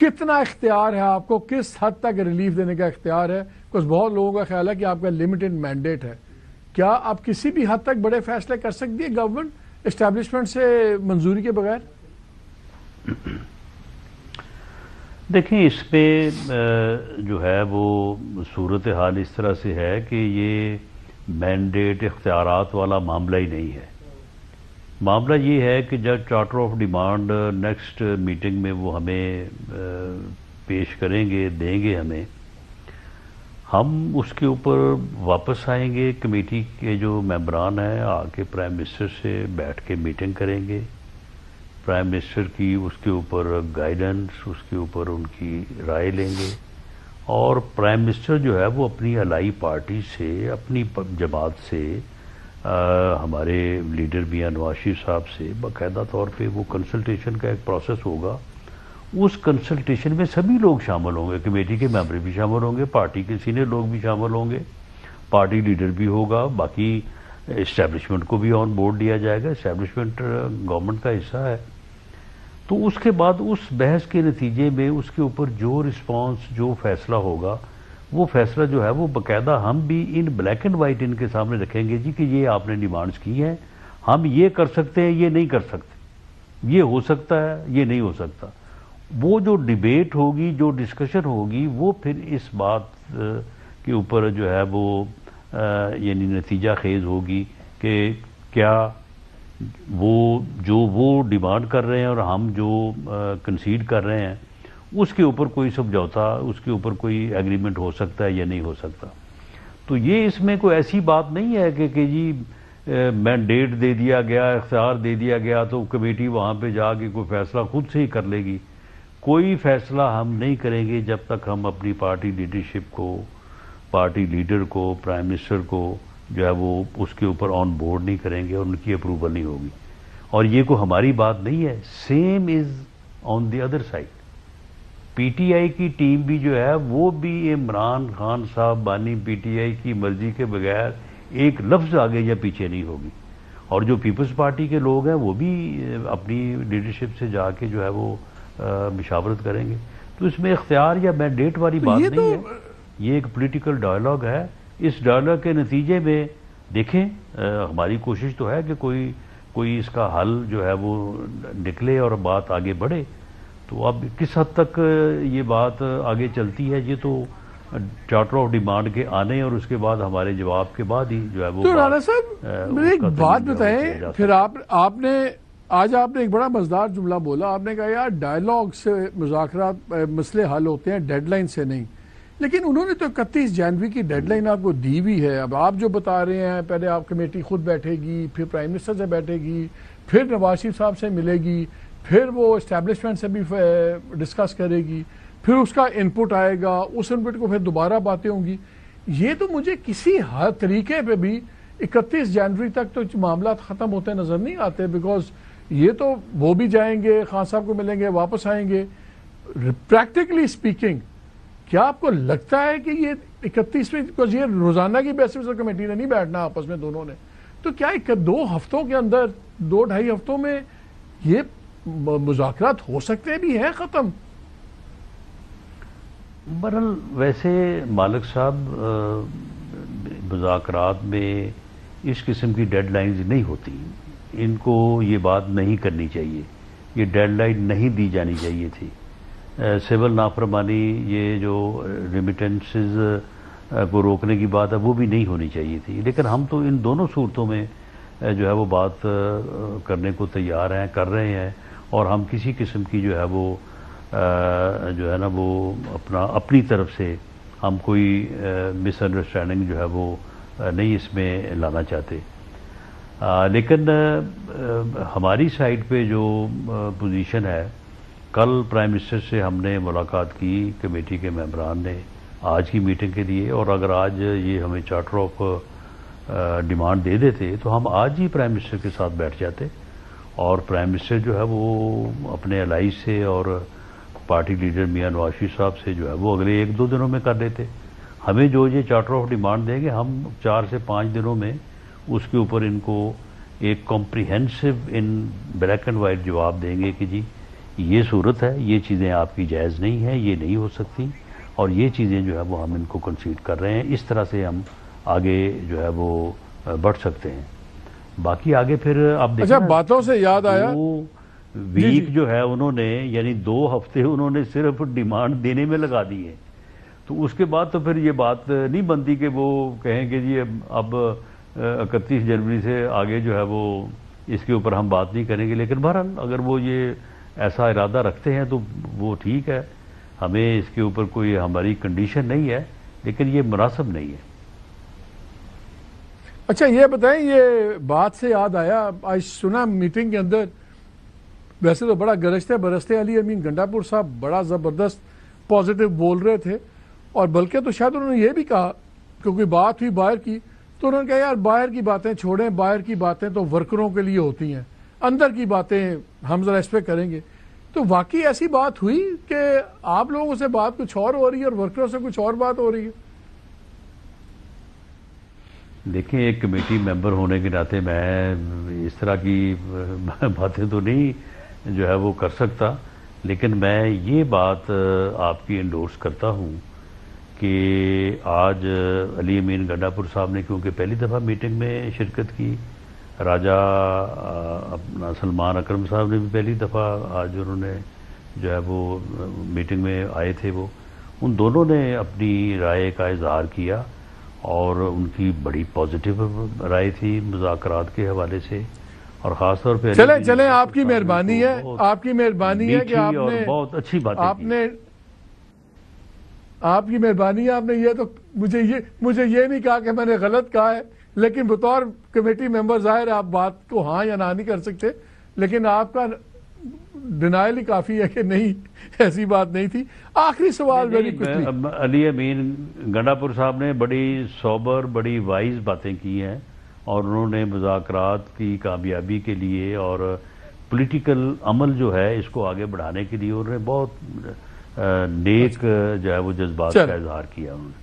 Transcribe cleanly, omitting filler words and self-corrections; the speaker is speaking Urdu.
کتنا اختیار ہے آپ کو, کس حد تک ریلیف دینے کا اختیار ہے؟ بکاز بہت لوگوں کا خیال ہے کہ آپ کا لمیٹڈ مینڈیٹ ہے. کیا آپ کسی بھی حد تک بڑے فیصلے کر سکتی ہے گورنمنٹ اسٹیبلشمنٹ سے منظوری کے بغیر؟ دیکھیں اس میں جو ہے وہ صورتحال اس طرح سے ہے کہ یہ مینڈیٹ اختیارات والا معاملہ ہی نہیں ہے. معاملہ یہ ہے کہ جب charter of demand next meeting میں وہ ہمیں پیش کریں گے, دیں گے ہمیں, ہم اس کے اوپر واپس آئیں گے. کمیٹی کے جو ممبران ہیں آ کے پرائم منسٹر سے بیٹھ کے میٹنگ کریں گے. پرائم منسٹر کی اس کے اوپر گائیڈنس, اس کے اوپر ان کی رائے لیں گے, اور پرائم منسٹر جو ہے وہ اپنی الائی پارٹی سے, اپنی جماعت سے, ہمارے لیڈر میاں نواز شریف صاحب سے باقاعدہ طور پہ وہ کنسلٹیشن کا ایک پروسیس ہوگا. اس کنسلٹیشن میں سبھی لوگ شامل ہوں گے, کمیٹی کے ممبر بھی شامل ہوں گے, پارٹی کے سینئر لوگ بھی شامل ہوں گے, پارٹی لیڈر بھی ہوگا, باقی اسٹیبلشمنٹ کو بھی آن بورڈ لیا جائے گا. اسٹیبلشمنٹ گورنمنٹ کا حصہ ہے. تو اس کے بعد اس بحث کے نتیجے میں اس کے اوپر جو رسپانس, جو فیصلہ ہوگا, وہ فیصلہ جو ہے وہ باقاعدہ ہم بھی ان بلیک اینڈ وائٹ ان کے سامنے رکھیں گے جی کہ یہ آپ نے ڈیمانڈز کی ہیں, ہم یہ کر سکتے ہیں, یہ نہیں کر سکتے, یہ ہو سکتا ہے, یہ نہیں ہو سکتا. وہ جو ڈیبیٹ ہوگی, جو ڈسکشن ہوگی, وہ پھر اس بات کے اوپر جو ہے وہ یعنی نتیجہ خیز ہوگی کہ کیا وہ ڈیمانڈ کر رہے ہیں اور ہم جو کنسیڈ کر رہے ہیں اس کے اوپر کوئی سمجھوتا, اس کے اوپر کوئی ایگریمنٹ ہو سکتا ہے یا نہیں ہو سکتا. تو یہ اس میں کوئی ایسی بات نہیں ہے کہ جی مینڈیٹ دے دیا گیا, اختیار دے دیا گیا تو کمیٹی وہاں پہ جا کے کوئی فیصلہ خود سے ہی کر لے گی. کوئی فیصلہ ہم نہیں کریں گے جب تک ہم اپنی پارٹی لیڈرشپ کو, پارٹی لیڈر کو, پرائم منسٹر کو جو ہے وہ اس کے اوپر آن بورڈ نہیں کریں گے اور ان کی اپروول نہیں ہوگی. اور یہ کوئی ہماری بات نہیں ہے, same is on the other side. P T I کی ٹیم بھی جو ہے وہ بھی عمران خان صاحب بانی پی ٹی آئی کی مرضی کے بغیر ایک لفظ آگے یا پیچھے نہیں ہوگی. اور جو پیپلز پارٹی کے لوگ ہیں وہ بھی اپنی لیڈرشپ سے جا کے جو ہے وہ مشاورت کریں گے. تو اس میں اختیار یا مینڈیٹ والی بات نہیں ہے, یہ ایک پولیٹیکل ڈائلاگ ہے. اس ڈائلاگ کے نتیجے میں دیکھیں ہماری کوشش تو ہے کہ کوئی اس کا حل جو ہے وہ نکلے اور بات آگے بڑھے. تو اب کس حد تک یہ بات آگے چلتی ہے یہ تو چارٹر آف ڈیمانڈ کے آنے اور اس کے بعد ہمارے جواب کے بعد ہی جو ہے وہ. تو رانا صاحب مجھے ایک بات بتائیں, پھر آپ نے آج ایک بڑا مزدار جملہ بولا. آپ نے کہا یار ڈائلاگ سے مذاکرات مسئلے حل ہوتے ہیں, ڈیڈ لائن سے نہیں. لیکن انہوں نے تو 31 جنوری کی ڈیڈ لائن آپ کو دی ہوئی ہے. اب آپ جو بتا رہے ہیں, پہلے آپ کمیٹی خود بیٹھے گی, پھر پرائم منسٹر سے بیٹھے گی, پھر نواز شریف صاحب سے ملے گی, پھر وہ اسٹیبلشمنٹ سے بھی ڈسکس کرے گی, پھر اس کا انپٹ آئے گا, اس انپٹ کو پھر دوبارہ باتیں ہوں گی. یہ تو مجھے کسی ہر طریقے پہ بھی 31 جنوری تک تو معاملات ختم ہوتے نظر نہیں آتے. بیکاز یہ تو وہ بھی جائیں گے, خان صاحب کو ملیں گے, واپس آئیں گے. پریکٹیکلی اسپیکنگ کیا آپ کو لگتا ہے کہ یہ 31 میں, یہ روزانہ کی بیسس پر کمیٹی نے نہیں بیٹھنا آپس میں دونوں نے, تو کیا 2 ہفتوں کے اندر, 2-2.5 ہفتوں میں یہ مذاکرات ہو سکتے بھی ہیں ختم؟ برحال ویسے مالک صاحب مذاکرات میں اس قسم کی ڈیڈ لائنز نہیں ہوتی. ان کو یہ بات نہیں کرنی چاہیے, یہ ڈیڈ لائن نہیں دی جانی چاہیے تھی. سول نافرمانی, یہ جو ریمیٹنسز کو روکنے کی بات ہے وہ بھی نہیں ہونی چاہیے تھی. لیکن ہم تو ان دونوں صورتوں میں جو ہے وہ بات کرنے کو تیار ہیں, کر رہے ہیں, اور ہم کسی قسم کی جو ہے وہ جو ہے نا وہ اپنی طرف سے ہم کوئی مس انڈرسٹینڈنگ جو ہے وہ نہیں اس میں لانا چاہتے. لیکن ہماری سائڈ پہ جو پوزیشن ہے, کل پرائم منسٹر سے ہم نے ملاقات کی کمیٹی کے ممبران نے آج کی میٹنگ کے لیے, اور اگر آج یہ ہمیں چارٹر آف ڈیمانڈ دے دیتے تو ہم آج ہی پرائم منسٹر کے ساتھ بیٹھ جاتے, اور پرائم منسٹر جو ہے وہ اپنے الائی سے اور پارٹی لیڈر میاں نواز شریف صاحب سے جو ہے وہ اگلے 1-2 دنوں میں کر لیتے. ہمیں جو یہ چارٹر آف ڈیمانڈ دیں گے ہم 4 سے 5 دنوں میں اس کے اوپر ان کو ایک comprehensive in black and white جواب دیں گے کہ جی یہ صورت ہے، یہ چیزیں آپ کی جائز نہیں ہیں، یہ نہیں ہو سکتی، اور یہ چیزیں جو ہے وہ ہم ان کو کنسیڈ کر رہے ہیں، اس طرح سے ہم آگے جو ہے وہ بڑھ سکتے ہیں۔ باقی آگے پھر آپ دیکھیں اچھا، باتوں سے یاد آیا، ویک جو ہے انہوں نے یعنی 2 ہفتے انہوں نے صرف ڈیمانڈ دینے میں لگا دی ہے، تو اس کے بعد تو پھر یہ بات نہیں بنتی کہ وہ کہیں کہ جی اب 31 جنوری سے آگے جو ہے وہ اس کے اوپر ہم بات نہیں کریں گے۔ لیکن بہرحال اگر وہ یہ ایسا ارادہ رکھتے ہیں تو وہ ٹھیک ہے، ہمیں اس کے اوپر کوئی ہماری کنڈیشن نہیں ہے، لیکن یہ مناسب نہیں ہے۔ اچھا یہ بتائیں، یہ بات سے یاد آیا، آج سنا میٹنگ کے اندر، ویسے تو بڑا گرجتے برستے علی امین گنڈا پور صاحب بڑا زبردست پازیٹیو بول رہے تھے، اور بلکہ تو شاید انہوں نے یہ بھی کہا کہ کوئی بات ہوئی باہر کی تو انہوں نے کہا یار باہر کی باتیں چھوڑیں، باہر کی باتیں تو ورکروں کے لیے ہوتی ہیں، اندر کی باتیں ہم ذرا اس پہ کریں گے۔ تو واقعی ایسی بات ہوئی کہ آپ لوگوں سے بات کچھ اور ہو رہی ہے اور ورکروں سے کچھ اور بات ہو رہی ہے؟ دیکھیں، ایک کمیٹی ممبر ہونے کے ناطے میں اس طرح کی باتیں تو نہیں جو ہے وہ کر سکتا، لیکن میں یہ بات آپ کی انڈورس کرتا ہوں کہ آج علی امین گنڈا پور صاحب نے کیونکہ پہلی دفعہ میٹنگ میں شرکت کی، راجہ اپنا سلمان اکرم صاحب نے بھی پہلی دفعہ آج انہوں نے جو ہے وہ میٹنگ میں آئے تھے، وہ ان دونوں نے اپنی رائے کا اظہار کیا، اور ان کی بڑی پازیٹیو رائے تھی مذاکرات کے حوالے سے، اور خاص طور پہ چلیں آپ کی مہربانی ہے، آپ کی مہربانی ہے کہ آپ نے بہت اچھی بات آپ کی مہربانی ہے، آپ نے یہ تو مجھے یہ نہیں کہا کہ میں نے غلط کہا ہے، لیکن بطور کمیٹی ممبر ظاہر ہے آپ بات کو ہاں یا نہ نہیں کر سکتے، لیکن آپ کا ڈینائل ہی کافی ہے کہ نہیں ایسی بات نہیں تھی۔ آخری سوال میری کچھ علی امین گنڈا پور صاحب نے بڑی سوبر بڑی وائز باتیں کی ہیں، اور انہوں نے مذاکرات کی کامیابی کے لیے اور پولیٹیکل عمل جو ہے اس کو آگے بڑھانے کے لیے انہوں نے بہت نیک جو ہے وہ جذبات کا اظہار کیا انہوں نے۔